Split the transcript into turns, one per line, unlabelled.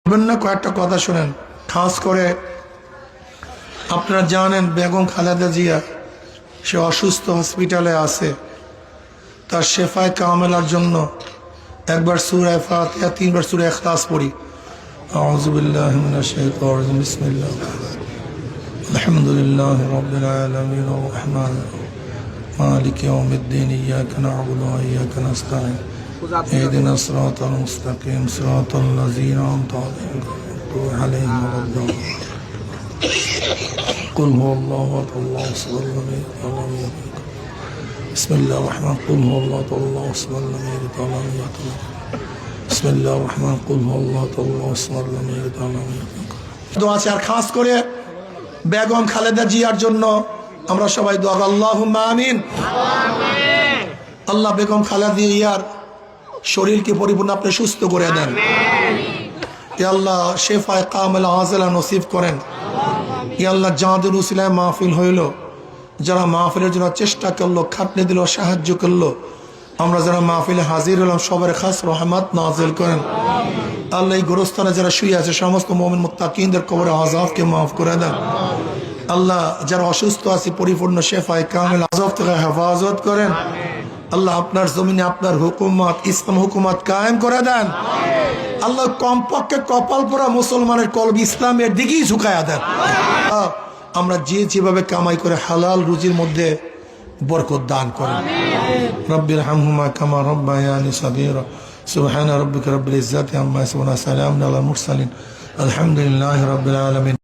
না কয়েকটা কথা শুনেন। খাস করে আপনারা জানেন বেগম খালেদা জিয়া সে অসুস্থ, হসপিটালে আছে। তার শেফায় কামেলার জন্য একবার সূরা ফাতিহা, 3 বার সূরা ইখলাস পড়ি। আউযু বিল্লাহি মিনাশ শাইতানির রাজিম। বিসমিল্লাহ, আলহামদুলিল্লাহি রাব্বিল আলামিন, আর রাহমানির রাহিম, মালিকি ইয়াউমিদ্দিন, ইয়্যাকা না'বুদু ওয়া ইয়্যাকা নাস্তাঈন, ইহদিনাস সিরাতাল মুস্তাকিম, সিরাতাল লাযীনা আন'আমতা আলাইহিম গহাইরিল قل هو الله احد الله الصمد لم يلد ولم يولد. بسم الله الرحمن قل هو الله الله الصمد لم يلد ولم يولد. بسم الله الرحمن قل هو الله الله الصمد لم يلد ولم يولد. দোয়া আছে। আর খাস করে বেগম খালেদা জিয়ার জন্য আমরা সবাই দোয়া করি, আল্লাহুম্মা আমিন। আল্লাহ বেগম খালেদা জিয়ার শরীরকে পরিপূর্ণ আপনি সুস্থ করে দেন। ইয়া আল্লাহ শেফায়ে কামেলা আজলা নসিব করেন। ইয়া আল্লাহ যাদের উসিলায় মাহফিল হইল, যারা মাহফিলের জন্য চেষ্টা করলো, খাটনি দিল, সাহায্য করলো, আমরা যারা মাহফিলে হাজির হলাম সবার খাস রহমত নাজিল করেন। আল্লাহ এই গোরস্থানে যারা শুয়ে আছে সমস্ত মুমিন মুত্তাকিনদের কবরে আযাবকে মাফ করে দেন। আল্লাহ যারা অসুস্থ আছে পরিপূর্ণ শেফায়ে কামেল আযাব থেকে হেফাজত করেন। আল্লাহ আপনার জমিনে আপনার হুকুমত, ইসলাম হুকুমত কায়েম করে দেন। আল্লাহ কমপক্ষে কপাল পোড়া মুসলমানের কলব ইসলামের দিকেই ঝুঁকায়া দেন। আমরা যেভাবে কামাই করে হালাল রুজির মধ্যে বরকত দান করেন। রব্বির হামহুমা কামা রব্বায়ানি সাগীরা। সুবহানা রাব্বিকা রাব্বিল ইজ্জাতি আম্মা ইয়াসিফুন, সালামুন আলাল মুরসালিন, আলহামদুলিল্লাহি রাব্বিল আলামিন।